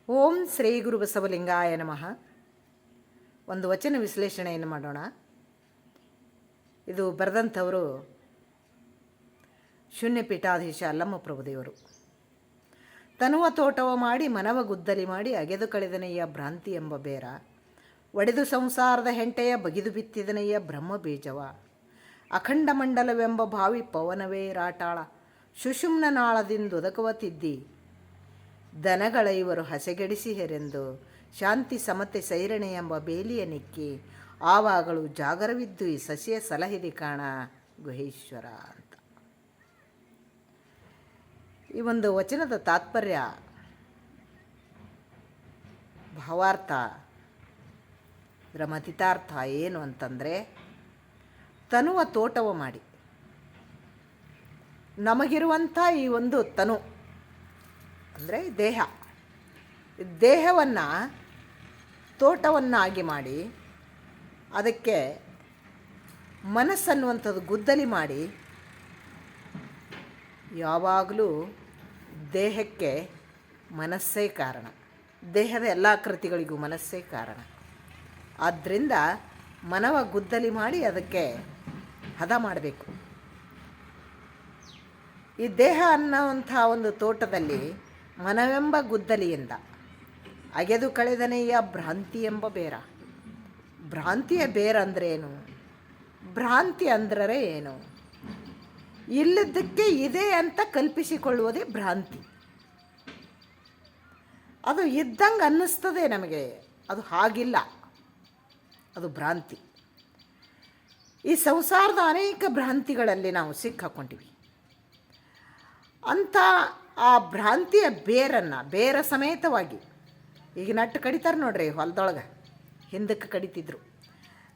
ಓಂ ಶ್ರೀ ಗುರು ಬಸವಲಿಂಗಾಯ ನಮಃ. ಒಂದು ವಚನ ವಿಶ್ಲೇಷಣೆಯನ್ನು ಮಾಡೋಣ. ಇದು ಬರೆದಂಥವರು ಶೂನ್ಯಪೀಠಾಧೀಶ ಅಲ್ಲಮ್ಮ ಪ್ರಭುದೇವರು. ತನುವ ತೋಟವ ಮಾಡಿ ಮನವ ಗುದ್ದಲಿ ಮಾಡಿ ಅಗೆದು ಕಳೆದನೆಯ ಭ್ರಾಂತಿ ಎಂಬ ಬೇರ, ಒಡೆದು ಸಂಸಾರದ ಹೆಂಟೆಯ ಬಗಿದು ಬಿತ್ತಿದನೆಯ ಬ್ರಹ್ಮ ಬೀಜವ, ಅಖಂಡ ಮಂಡಲವೆಂಬ ಭಾವಿ ಪವನವೇ ರಾಟಾಳ, ಸುಷುಮ್ನ ನಾಳದಿಂದೊದಕವ ತಿದ್ದಿ ದನಗಳ ಇವರು ಹಸೆಗೆಡಿಸಿ ಹೆರೆಂದು, ಶಾಂತಿ ಸಮತೆ ಸೈರಣೆ ಎಂಬ ಬೇಲಿಯ ನಿಕ್ಕಿ ಆವಾಗಳು ಜಾಗರವಿದ್ದು ಈ ಸಸಿಯ ಸಲಹಿದಿ ಕಾಣ ಗುಹೇಶ್ವರ ಅಂತ. ಈ ಒಂದು ವಚನದ ತಾತ್ಪರ್ಯ, ಭಾವಾರ್ಥ, ಇದರ ಮತಿತಾರ್ಥ ಏನು ಅಂತಂದರೆ, ತನುವ ತೋಟವ ಮಾಡಿ, ನಮಗಿರುವಂಥ ಈ ಒಂದು ತನು ಅಂದರೆ ದೇಹವನ್ನು ತೋಟವನ್ನಾಗಿ ಮಾಡಿ, ಅದಕ್ಕೆ ಮನಸ್ಸನ್ನುವಂಥದ್ದು ಗುದ್ದಲಿ ಮಾಡಿ, ಯಾವಾಗಲೂ ದೇಹಕ್ಕೆ ಮನಸ್ಸೇ ಕಾರಣ, ದೇಹದ ಎಲ್ಲ ಕೃತಿಗಳಿಗೂ ಮನಸ್ಸೇ ಕಾರಣ. ಆದ್ದರಿಂದ ಮನವ ಗುದ್ದಲಿ ಮಾಡಿ ಅದಕ್ಕೆ ಹದ ಮಾಡಬೇಕು. ಈ ದೇಹ ಅನ್ನೋವಂಥ ಒಂದು ತೋಟದಲ್ಲಿ ಮನವೆಂಬ ಗುದ್ದಲಿಯಿಂದ ಅಗೆದು ಕಳೆದನೆಯ ಭ್ರಾಂತಿ ಎಂಬ ಬೇರ. ಭ್ರಾಂತಿಯ ಬೇರ ಅಂದರೆ ಏನು? ಭ್ರಾಂತಿ ಅಂದರೆ ಏನು? ಇಲ್ಲದಕ್ಕೆ ಇದೆ ಅಂತ ಕಲ್ಪಿಸಿಕೊಳ್ಳುವುದೇ ಭ್ರಾಂತಿ. ಅದು ಇದ್ದಂಗೆ ಅನ್ನಿಸ್ತದೆ ನಮಗೆ, ಅದು ಹಾಗಿಲ್ಲ, ಅದು ಭ್ರಾಂತಿ. ಈ ಸಂಸಾರದ ಅನೇಕ ಭ್ರಾಂತಿಗಳಲ್ಲಿ ನಾವು ಸಿಕ್ಕಾಕೊಂಡಿವಿ. ಅಂಥ ಆ ಭ್ರಾಂತಿಯ ಬೇರ ಸಮೇತವಾಗಿ, ಈಗ ನಟ್ಟು ಕಡಿತಾರೆ ನೋಡ್ರಿ ಹೊಲದೊಳಗೆ, ಹಿಂದಕ್ಕೆ ಕಡಿತಿದ್ರು.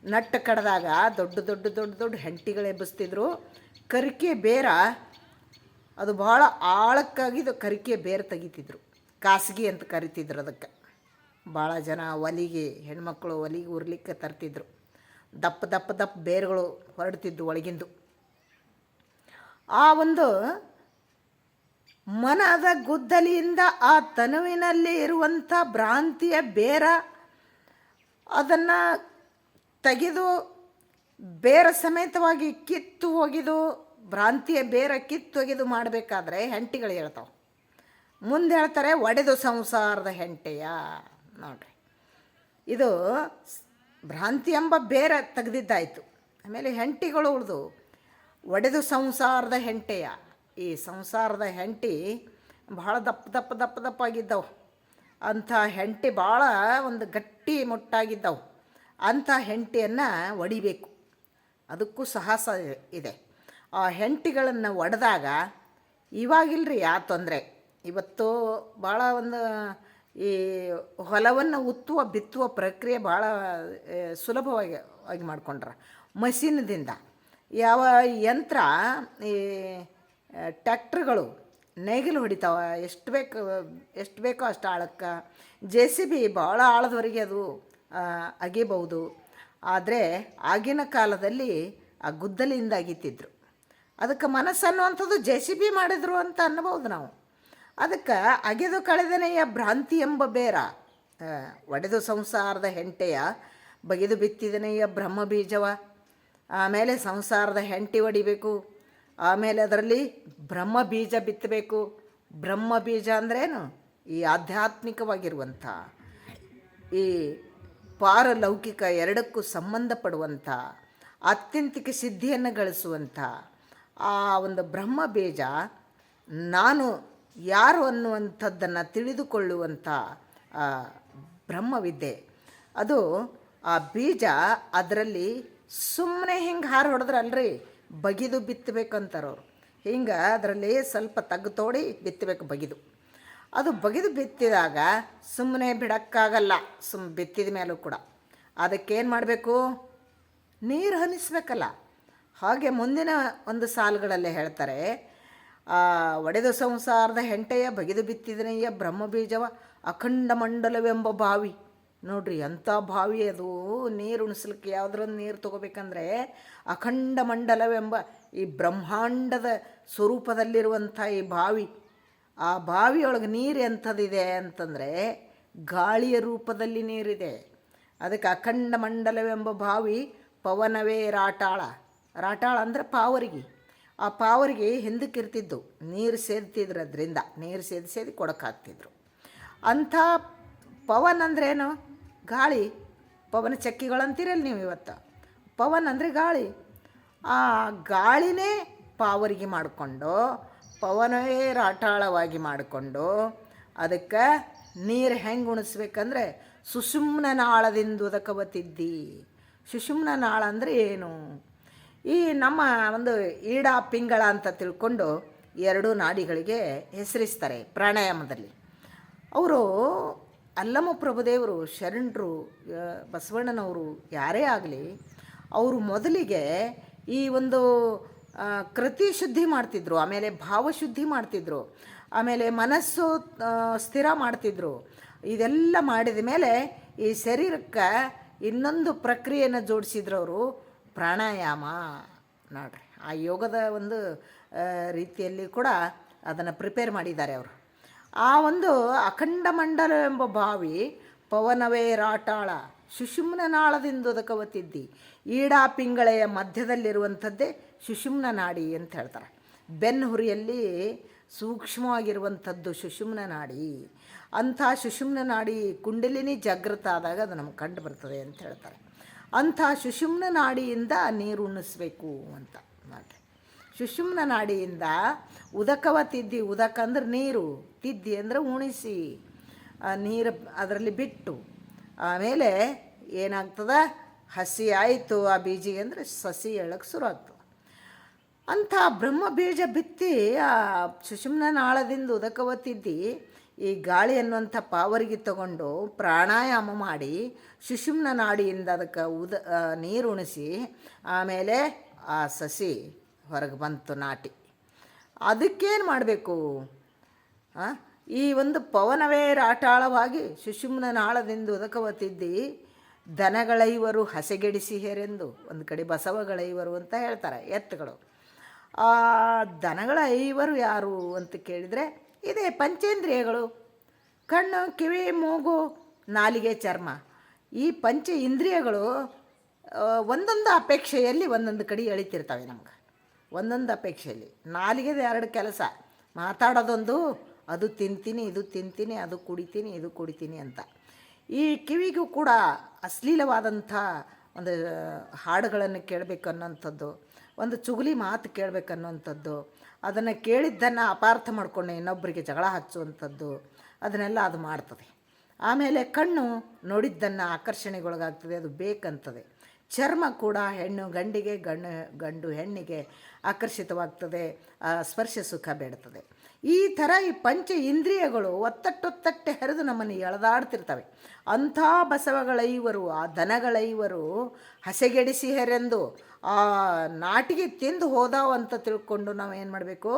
ನಟ್ಟು ಕಡ್ದಾಗ ದೊಡ್ಡ ದೊಡ್ಡ ದೊಡ್ಡ ದೊಡ್ಡ ಹೆಂಟಿಗಳು ಎಬ್ಬಿಸ್ತಿದ್ರು. ಕರಿಕೆ ಬೇರ ಅದು ಭಾಳ ಆಳಕ್ಕಾಗಿದ್ದು ಕರಿಕೆ ಬೇರೆ ತೆಗಿತಿದ್ರು. ಖಾಸಗಿ ಅಂತ ಕರಿತಿದ್ರು ಅದಕ್ಕೆ. ಭಾಳ ಜನ ಒಲಿಗೆ, ಹೆಣ್ಮಕ್ಳು ಒಲಿಗೆ ಉರ್ಲಿಕ್ಕೆ ತರ್ತಿದ್ರು. ದಪ್ಪ ದಪ್ಪ ದಪ್ಪ ಬೇರುಗಳು ಹೊರಡ್ತಿದ್ದು ಒಳಗಿಂದು. ಆ ಒಂದು ಮನದ ಗುದ್ದಲಿಯಿಂದ ಆ ತನುವಿನಲ್ಲಿ ಇರುವಂಥ ಭ್ರಾಂತಿಯ ಬೇರ ಅದನ್ನು ತೆಗೆದು ಬೇರ ಸಮೇತವಾಗಿ ಕಿತ್ತು ಒಗೆದು, ಭ್ರಾಂತಿಯ ಬೇರ ಕಿತ್ತು ಒಗೆದು ಮಾಡಬೇಕಾದ್ರೆ ಹೆಂಟಿಗಳು ಹೇಳ್ತಾವೆ. ಮುಂದೆ ಹೇಳ್ತಾರೆ ಒಡೆದು ಸಂಸಾರದ ಹೆಂಟೆಯ. ನೋಡ್ರಿ, ಇದು ಭ್ರಾಂತಿ ಎಂಬ ಬೇರ ತೆಗೆದಿದ್ದಾಯಿತು. ಆಮೇಲೆ ಹೆಂಟಿಗಳು ಉಳಿದು ಒಡೆದು ಸಂಸಾರದ ಹೆಂಟೆಯ. ಈ ಸಂಸಾರದ ಹೆಂಟಿ ಭಾಳ ದಪ್ಪ ದಪ್ಪ ದಪ್ಪ ದಪ್ಪ ಆಗಿದ್ದವು. ಅಂಥ ಹೆಂಟಿ ಭಾಳ ಒಂದು ಗಟ್ಟಿ ಮುಟ್ಟಾಗಿದ್ದವು. ಅಂಥ ಹೆಂಟಿಯನ್ನು ಒಡಿಬೇಕು. ಅದಕ್ಕೂ ಸಾಹಸ ಇದೆ. ಆ ಹೆಂಟಿಗಳನ್ನು ಒಡೆದಾಗ ಇವಾಗಿಲ್ಲರಿ ಆ ತೊಂದರೆ. ಇವತ್ತು ಭಾಳ ಒಂದು ಈ ಹೊಲವನ್ನು ಬಿತ್ತುವ ಪ್ರಕ್ರಿಯೆ ಭಾಳ ಸುಲಭವಾಗಿ ಮಾಡಿಕೊಂಡ್ರ ಮಷೀನ್ದಿಂದ. ಯಾವ ಯಂತ್ರ, ಈ ಟ್ಯಾಕ್ಟ್ರುಗಳು ನೇಗಿಲು ಹೊಡಿತಾವೆ, ಎಷ್ಟು ಬೇಕೋ ಅಷ್ಟು ಆಳಕ್ಕೆ. JCB ಭಾಳ ಆಳದವರೆಗೆ ಅದು ಅಗಿಬಹುದು. ಆದರೆ ಆಗಿನ ಕಾಲದಲ್ಲಿ ಆ ಗುದ್ದಲಿಯಿಂದ ಅಗಿತಿದ್ರು. ಅದಕ್ಕೆ ಮನಸ್ಸನ್ನುವಂಥದ್ದು JCB ಮಾಡಿದ್ರು ಅಂತ ಅನ್ನಬಹುದು ನಾವು. ಅದಕ್ಕೆ ಅಗೆದು ಕಳೆದನೆಯ ಭ್ರಾಂತಿ ಎಂಬ ಬೇರ, ಒಡೆದು ಸಂಸಾರದ ಹೆಂಟೆಯ ಬಗೆದು ಬಿತ್ತಿದನೆಯ ಬ್ರಹ್ಮ ಬೀಜವ. ಆಮೇಲೆ ಸಂಸಾರದ ಹೆಂಟಿ ಹೊಡಿಬೇಕು, ಆಮೇಲೆ ಅದರಲ್ಲಿ ಬ್ರಹ್ಮ ಬೀಜ ಬಿತ್ತಬೇಕು. ಬ್ರಹ್ಮ ಬೀಜ ಅಂದ್ರೇನು? ಈ ಆಧ್ಯಾತ್ಮಿಕವಾಗಿರುವಂಥ, ಈ ಪಾರಲೌಕಿಕ ಎರಡಕ್ಕೂ ಸಂಬಂಧಪಡುವಂಥ, ಆತ್ಯಂತಿಕ ಸಿದ್ಧಿಯನ್ನು ಗಳಿಸುವಂಥ ಆ ಒಂದು ಬ್ರಹ್ಮ ಬೀಜ ನಾನು ಯಾರು ಅನ್ನುವಂಥದ್ದನ್ನು ತಿಳಿದುಕೊಳ್ಳುವಂಥ ಬ್ರಹ್ಮವಿದ್ಯೆ. ಅದು ಆ ಬೀಜ ಅದರಲ್ಲಿ ಸುಮ್ಮನೆ ಹಿಂಗೆ ಹಾರು ಹೊಡೆದ್ರಲ್ರಿ, ಬಗಿದು ಬಿತ್ತಬೇಕಂತಾರವ್ರು. ಹಿಂಗೆ ಅದರಲ್ಲಿ ಸ್ವಲ್ಪ ತಗ್ಗು ಬಿತ್ತಬೇಕು ಬಗಿದು. ಅದು ಬಗಿದು ಬಿತ್ತಿದಾಗ ಸುಮ್ಮನೆ ಬಿಡೋಕ್ಕಾಗಲ್ಲ. ಬಿತ್ತಿದ ಮೇಲೂ ಕೂಡ ಅದಕ್ಕೇನು ಮಾಡಬೇಕು? ನೀರು ಹನಿಸ್ಬೇಕಲ್ಲ. ಹಾಗೆ ಮುಂದಿನ ಒಂದು ಸಾಲುಗಳಲ್ಲೇ ಹೇಳ್ತಾರೆ, ಒಡೆದು ಸಂಸಾರದ ಹೆಂಟೆಯ ಬಗೆದು ಬಿತ್ತಿದನೆಯ ಬ್ರಹ್ಮ ಬೀಜವ, ಅಖಂಡ ಮಂಡಲವೆಂಬ ಬಾವಿ. ನೋಡ್ರಿ, ಅಂಥ ಬಾವಿ ಅದು. ನೀರು ಉಣಿಸ್ಲಿಕ್ಕೆ ಯಾವುದ್ರೊಂದು ನೀರು ತೊಗೋಬೇಕಂದ್ರೆ ಅಖಂಡ ಮಂಡಲವೆಂಬ ಈ ಬ್ರಹ್ಮಾಂಡದ ಸ್ವರೂಪದಲ್ಲಿರುವಂಥ ಈ ಬಾವಿ, ಆ ಬಾವಿಯೊಳಗೆ ನೀರು ಎಂಥದ್ದಿದೆ ಅಂತಂದರೆ ಗಾಳಿಯ ರೂಪದಲ್ಲಿ ನೀರಿದೆ. ಅದಕ್ಕೆ ಅಖಂಡ ಮಂಡಲವೆಂಬ ಬಾವಿ ಪವನವೇ ರಾಟಾಳ. ರಾಟಾಳ ಅಂದರೆ ಪಾವರಿಗೆ. ಆ ಪಾವರಿಗೆ ಹಿಂದಕ್ಕೆ ಇರ್ತಿದ್ದು, ನೀರು ಸೇದ್ತಿದ್ರು, ಅದರಿಂದ ನೀರು ಸೇದಿ ಸೇದಿ ಕೊಡಕ್ಕೆ ಹಾಕ್ತಿದ್ರು. ಅಂಥ ಪವನ್ ಅಂದ್ರೇನು? ಗಾಳಿ. ಪವನ ಚಕ್ಕಿಗಳಂತೀರಲ್ಲ ನೀವು ಇವತ್ತು. ಪವನ್ ಅಂದರೆ ಗಾಳಿ. ಆ ಗಾಳಿನೇ ಪಾವರಿಗೆ ಮಾಡಿಕೊಂಡು, ಪವನವೇ ರಾಟಾಳವಾಗಿ ಮಾಡಿಕೊಂಡು, ಅದಕ್ಕೆ ನೀರು ಹೆಂಗೆ ಉಣಿಸ್ಬೇಕಂದ್ರೆ ಸುಷುಮ್ನ ನಾಳದಿಂದ ಉದಕವತ್ತಿದ್ದಿ. ಸುಷುಮ್ನ ನಾಳ ಅಂದರೆ ಏನು? ಈ ನಮ್ಮ ಒಂದು ಈಡ ಪಿಂಗಳ ಅಂತ ತಿಳ್ಕೊಂಡು ಎರಡು ನಾಡಿಗಳಿಗೆ ಹೆಸರಿಸ್ತಾರೆ ಪ್ರಾಣಾಯಾಮದಲ್ಲಿ. ಅವರು ಅಲ್ಲಮ ಪ್ರಭುದೇವರು, ಶರಣರು, ಬಸವಣ್ಣನವರು ಯಾರೇ ಆಗಲಿ, ಅವರು ಮೊದಲಿಗೆ ಈ ಒಂದು ಕೃತಿ ಶುದ್ಧಿ ಮಾಡ್ತಿದ್ರು, ಆಮೇಲೆ ಭಾವಶುದ್ಧಿ ಮಾಡ್ತಿದ್ರು, ಆಮೇಲೆ ಮನಸ್ಸು ಸ್ಥಿರ ಮಾಡ್ತಿದ್ರು. ಇದೆಲ್ಲ ಮಾಡಿದ ಮೇಲೆ ಈ ಶರೀರಕ್ಕೆ ಇನ್ನೊಂದು ಪ್ರಕ್ರಿಯೆಯನ್ನು ಜೋಡಿಸಿದ್ರು ಅವರು, ಪ್ರಾಣಾಯಾಮ. ನೋಡ್ರಿ, ಆ ಯೋಗದ ಒಂದು ರೀತಿಯಲ್ಲಿ ಕೂಡ ಅದನ್ನು ಪ್ರಿಪೇರ್ ಮಾಡಿದ್ದಾರೆ ಅವರು. ಆ ಒಂದು ಅಖಂಡ ಮಂಡಲ ಎಂಬ ಬಾವಿ ಪವನವೇ ರಾಟಾಳ ಸುಷುಮ್ನ ನಾಳದಿಂದ ಉದಕವತ್ತಿದ್ದಿ. ಈಡಾ ಪಿಂಗಳೆಯ ಮಧ್ಯದಲ್ಲಿರುವಂಥದ್ದೇ ಸುಷುಮ್ನ ನಾಡಿ ಅಂತ ಹೇಳ್ತಾರೆ. ಬೆನ್ನುಹುರಿಯಲ್ಲಿ ಸೂಕ್ಷ್ಮವಾಗಿರುವಂಥದ್ದು ಸುಷುಮ್ನ ನಾಡಿ. ಅಂಥ ಸುಷುಮ್ನ ನಾಡಿ ಕುಂಡಲಿನಿ ಜಾಗೃತ ಆದಾಗ ಅದು ನಮ್ಗೆ ಕಂಡು ಬರ್ತದೆ ಅಂತ ಹೇಳ್ತಾರೆ. ಅಂಥ ಸುಷುಮ್ನ ನಾಡಿಯಿಂದ ನೀರು ಉಣಿಸ್ಬೇಕು ಅಂತ ನೋಡ್ರಿ. ಸುಷುಮ್ನ ನಾಡಿಯಿಂದ ಉದಕವ ತಿದ್ದಿ. ಉದಕ ಅಂದ್ರೆ ನೀರು, ತಿದ್ದಿ ಅಂದರೆ ಉಣಿಸಿ, ನೀರು ಅದರಲ್ಲಿ ಬಿಟ್ಟು ಆಮೇಲೆ ಏನಾಗ್ತದ, ಹಸಿ ಆಯಿತು ಆ ಬೀಜಿಗೆ ಅಂದರೆ ಸಸಿ ಎಳಕ್ಕೆ ಶುರು ಆಗ್ತದೆ. ಅಂಥ ಬ್ರಹ್ಮ ಬೀಜ ಬಿತ್ತಿ ಆ ಸುಷುಮ್ನ ನಾಳದಿಂದ ಉದಕವ ತಿದ್ದಿ ಈ ಗಾಳಿ ಅನ್ನುವಂಥ ಪಾವರಿಗೆ ತಗೊಂಡು ಪ್ರಾಣಾಯಾಮ ಮಾಡಿ ಸುಷುಮ್ನ ನಾಡಿಯಿಂದ ಅದಕ್ಕೆ ನೀರು ಉಣಿಸಿ ಆಮೇಲೆ ಆ ಸಸಿ ಹೊರಗೆ ಬಂತು ನಾಟಿ. ಅದಕ್ಕೇನು ಮಾಡಬೇಕು? ಈ ಒಂದು ಪವನವೇ ರಾಟಾಳವಾಗಿ ಸುಷುಮ್ನ ನಾಳದಿಂದ ಉದಕವತ್ತಿದ್ದಿ. ದನಗಳೈವರು ಹಸೆಗೆಡಿಸಿ ಹೇರೆಂದು, ಒಂದು ಕಡೆ ಬಸವಗಳೈವರು ಅಂತ ಹೇಳ್ತಾರೆ, ಎತ್ತುಗಳು. ಆ ದನಗಳ ಐವರು ಯಾರು ಅಂತ ಕೇಳಿದರೆ ಇದೇ ಪಂಚೇಂದ್ರಿಯಗಳು: ಕಣ್ಣು, ಕಿವಿ, ಮೂಗು, ನಾಲಿಗೆ, ಚರ್ಮ. ಈ ಪಂಚ ಇಂದ್ರಿಯಗಳು ಒಂದೊಂದು ಅಪೇಕ್ಷೆಯಲ್ಲಿ ಒಂದೊಂದು ಕಡೆ ಎಳಿತಿರ್ತವೆ ನಮ್ಗೆ. ಒಂದೊಂದು ಅಪೇಕ್ಷೆಯಲ್ಲಿ ನಾಲಿಗೆದು ಎರಡು ಕೆಲಸ, ಮಾತಾಡೋದೊಂದು, ಅದು ತಿಂತೀನಿ, ಇದು ತಿಂತೀನಿ, ಅದು ಕುಡಿತೀನಿ, ಇದು ಕುಡಿತೀನಿ ಅಂತ. ಈ ಕಿವಿಗೂ ಕೂಡ ಅಶ್ಲೀಲವಾದಂಥ ಒಂದು ಹಾಡುಗಳನ್ನು ಕೇಳಬೇಕನ್ನೋಂಥದ್ದು, ಒಂದು ಚುಗುಲಿ ಮಾತು ಕೇಳಬೇಕನ್ನೋಂಥದ್ದು, ಅದನ್ನು ಕೇಳಿದ್ದನ್ನು ಅಪಾರ್ಥ ಮಾಡಿಕೊಂಡು ಇನ್ನೊಬ್ಬರಿಗೆ ಜಗಳ ಹಚ್ಚುವಂಥದ್ದು, ಅದನ್ನೆಲ್ಲ ಅದು ಮಾಡ್ತದೆ. ಆಮೇಲೆ ಕಣ್ಣು ನೋಡಿದ್ದನ್ನು ಆಕರ್ಷಣೆಗೊಳಗಾಗ್ತದೆ, ಅದು ಬೇಕಂತದೆ. ಚರ್ಮ ಕೂಡ ಹೆಣ್ಣು ಗಂಡಿಗೆ, ಗಂಡು ಹೆಣ್ಣಿಗೆ ಆಕರ್ಷಿತವಾಗ್ತದೆ, ಸ್ಪರ್ಶ ಸುಖ ಬೇಡ್ತದೆ. ಈ ಥರ ಈ ಪಂಚ ಇಂದ್ರಿಯಗಳು ಒತ್ತಟ್ಟೊತ್ತಟ್ಟೆ ಹರಿದು ನಮ್ಮನ್ನು ಎಳೆದಾಡ್ತಿರ್ತವೆ. ಅಂಥ ಬಸವಗಳೈವರು, ಆ ದನಗಳೈವರು ಹಸೆಗೆಡಿಸಿ ಹೆರೆಂದು ಆ ನಾಟಿಗೆ ತಿಂದು ಹೋದಾವ ಅಂತ ತಿಳ್ಕೊಂಡು ನಾವು ಏನು ಮಾಡಬೇಕು?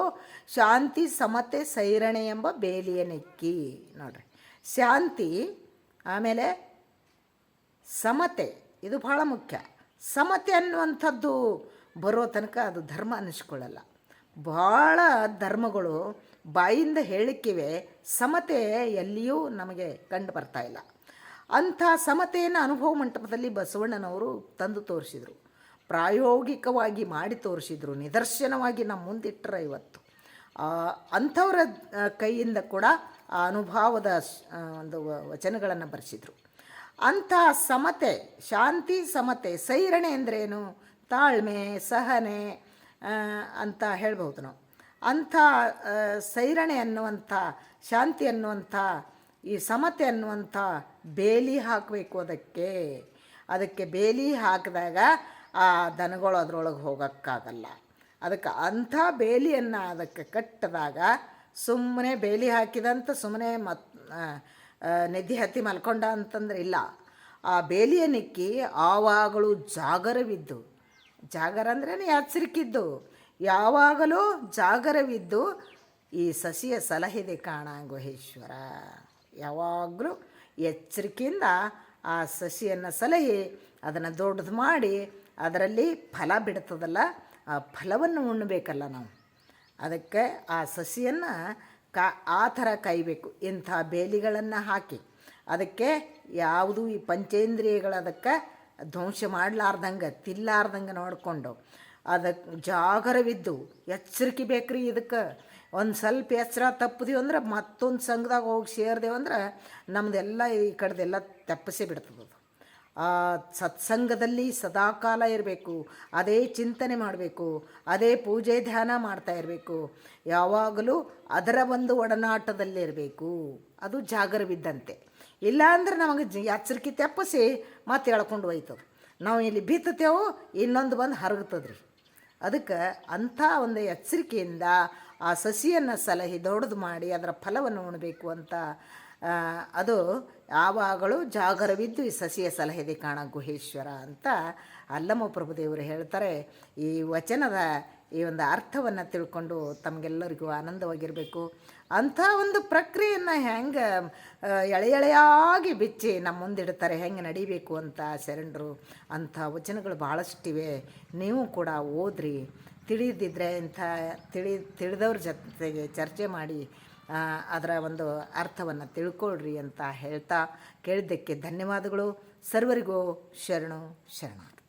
ಶಾಂತಿ, ಸಮತೆ, ಸೈರಣೆ ಎಂಬ ಬೇಲಿಯ ನೆಕ್ಕಿ. ನೋಡ್ರಿ, ಶಾಂತಿ, ಆಮೇಲೆ ಸಮತೆ, ಇದು ಭಾಳ ಮುಖ್ಯ. ಸಮತೆ ಅನ್ನುವಂಥದ್ದು ಬರೋ ತನಕ ಅದು ಧರ್ಮ ಅನ್ನಿಸ್ಕೊಳ್ಳಲ್ಲ. ಭಾಳ ಧರ್ಮಗಳು ಬಾಯಿಂದ ಹೇಳಿಕ್ಕಿವೆ, ಸಮತೆ ಎಲ್ಲಿಯೂ ನಮಗೆ ಕಂಡು ಬರ್ತಾ ಇಲ್ಲ. ಅಂಥ ಸಮತೆಯನ್ನು ಅನುಭವ ಮಂಟಪದಲ್ಲಿ ಬಸವಣ್ಣನವರು ತಂದು ತೋರಿಸಿದರು, ಪ್ರಾಯೋಗಿಕವಾಗಿ ಮಾಡಿ ತೋರಿಸಿದರು, ನಿದರ್ಶನವಾಗಿ ನಮ್ಮ ಮುಂದಿಟ್ಟರೆ ಇವತ್ತು. ಅಂಥವರ ಕೈಯಿಂದ ಕೂಡ ಆ ಅನುಭವದ ಒಂದು ವಚನಗಳನ್ನು ಬರೆಸಿದರು. ಅಂಥ ಸಮತೆ, ಶಾಂತಿ, ಸಮತೆ, ಸೈರಣೆ ಅಂದ್ರೇನು? ತಾಳ್ಮೆ, ಸಹನೆ ಅಂತ ಹೇಳ್ಬೋದು ನಾವು. ಅಂಥ ಸೈರಣೆ ಅನ್ನುವಂಥ, ಶಾಂತಿ ಅನ್ನುವಂಥ, ಈ ಸಮತೆ ಅನ್ನುವಂಥ ಬೇಲಿ ಹಾಕಬೇಕು. ಅದಕ್ಕೆ ಬೇಲಿ ಹಾಕಿದಾಗ ಆ ದನಗಳು ಅದರೊಳಗೆ ಹೋಗೋಕ್ಕಾಗಲ್ಲ. ಅದಕ್ಕೆ ಅಂಥ ಬೇಲಿಯನ್ನು ಅದಕ್ಕೆ ಕಟ್ಟಿದಾಗ ಸುಮ್ಮನೆ ಬೇಲಿ ಹಾಕಿದಂತ ಸುಮ್ಮನೆ ನಿದ್ದೆ ಹತ್ತಿ ಮಲ್ಕೊಂಡ ಅಂತಂದ್ರೆ ಇಲ್ಲ. ಆ ಬೇಲಿಯ ನಿಕ್ಕಿ ಆವಾಗಲೂ ಜಾಗರವಿದ್ದು, ಜಾಗರ ಅಂದ್ರೇ ಎಚ್ಚರಿಕಿದ್ದು, ಯಾವಾಗಲೂ ಜಾಗರವಿದ್ದು ಈ ಸಸಿಯ ಸಲಹಿದೆ ಕಾಣ ಗುಹೇಶ್ವರ. ಯಾವಾಗಲೂ ಎಚ್ಚರಿಕೆಯಿಂದ ಆ ಸಸಿಯನ್ನು ಸಲಹಿ ಅದನ್ನು ದೊಡ್ಡದು ಮಾಡಿ ಅದರಲ್ಲಿ ಫಲ ಬಿಡ್ತದಲ್ಲ, ಆ ಫಲವನ್ನು ಉಣ್ಣಬೇಕಲ್ಲ ನಾವು. ಅದಕ್ಕೆ ಆ ಸಸಿಯನ್ನು ಆ ಥರ ಕಾಯಬೇಕು. ಇಂಥ ಬೇಲಿಗಳನ್ನು ಹಾಕಿ ಅದಕ್ಕೆ ಯಾವುದು ಈ ಪಂಚೇಂದ್ರಿಯಗಳು ಅದಕ್ಕೆ ಧ್ವಂಸ ಮಾಡಲಾರ್ದಂಗೆ ತಿಲ್ಲಾರ್ದಂಗೆ ನೋಡಿಕೊಂಡು ಅದಕ್ಕೆ ಜಾಗರವಿದ್ದು ಎಚ್ಚರಿಕೆ ಬೇಕ್ರಿ. ಇದಕ್ಕೆ ಒಂದು ಸ್ವಲ್ಪ ಎಚ್ಚರ ತಪ್ಪದೀವಿ ಅಂದ್ರೆ ಮತ್ತೊಂದು ಸಂಘದಾಗ ಹೋಗಿ ಸೇರಿದೆವು ಅಂದ್ರೆ ನಮ್ಮದೆಲ್ಲ ಈ ಕಡೆದೆಲ್ಲ ತಪ್ಪಿಸಿ ಬಿಡ್ತದೆ. ಆ ಸತ್ಸಂಗದಲ್ಲಿ ಸದಾಕಾಲ ಇರಬೇಕು, ಅದೇ ಚಿಂತನೆ ಮಾಡಬೇಕು, ಅದೇ ಪೂಜೆ ಧ್ಯಾನ ಮಾಡ್ತಾ ಇರಬೇಕು, ಯಾವಾಗಲೂ ಅದರ ಒಂದು ಒಡನಾಟದಲ್ಲಿರಬೇಕು. ಅದು ಜಾಗರವಿದ್ದಂತೆ. ಇಲ್ಲ ಅಂದ್ರೆ ನಮಗೆ ಎಚ್ಚರಿಕೆ ತಪ್ಪಿಸಿ ಮತ್ತೆ ಎಳ್ಕೊಂಡು ಹೋಯ್ತದೆ. ನಾವು ಇಲ್ಲಿ ಬಿತ್ತತೇವೋ ಇನ್ನೊಂದು ಬಂದು ಹರಗ್ತದ್ರಿ. ಅದಕ್ಕೆ ಅಂಥ ಒಂದು ಎಚ್ಚರಿಕೆಯಿಂದ ಆ ಸಸಿಯನ್ನು ಸಲಹಿ ದೊಡ್ಡದು ಮಾಡಿ ಅದರ ಫಲವನ್ನು ಉಣಬೇಕು ಅಂತ ಅದು ಯಾವಾಗಲೂ ಜಾಗರವಿದ್ದು ಈ ಸಸಿಯ ಸಲಹೆದೆ ಕಾಣ ಗುಹೇಶ್ವರ ಅಂತ ಅಲ್ಲಮ ಪ್ರಭುದೇವರು ಹೇಳ್ತಾರೆ. ಈ ವಚನದ ಈ ಒಂದು ಅರ್ಥವನ್ನು ತಿಳ್ಕೊಂಡು ತಮಗೆಲ್ಲರಿಗೂ ಆನಂದವಾಗಿರಬೇಕು. ಅಂಥ ಒಂದು ಪ್ರಕ್ರಿಯೆಯನ್ನು ಹೆಂಗೆ ಎಳೆಯಾಗಿ ಬಿಚ್ಚಿ ನಮ್ಮ ಮುಂದಿಡ್ತಾರೆ, ಹೆಂಗೆ ನಡಿಬೇಕು ಅಂತ ಶರಣರು. ಅಂಥ ವಚನಗಳು ಭಾಳಷ್ಟಿವೆ. ನೀವು ಕೂಡ ಓದ್ರಿ, ತಿಳಿದಿದ್ದರೆ ಇಂಥ ತಿಳಿದವ್ರ ಜೊತೆಗೆ ಚರ್ಚೆ ಮಾಡಿ ಅದರ ಒಂದು ಅರ್ಥವನ್ನು ತಿಳ್ಕೊಳ್ರಿ ಅಂತ ಹೇಳ್ತಾ ಕೇಳಿದ್ದಕ್ಕೆ ಧನ್ಯವಾದಗಳು. ಸರ್ವರಿಗೂ ಶರಣು ಶರಣಾರ್ಥಿ.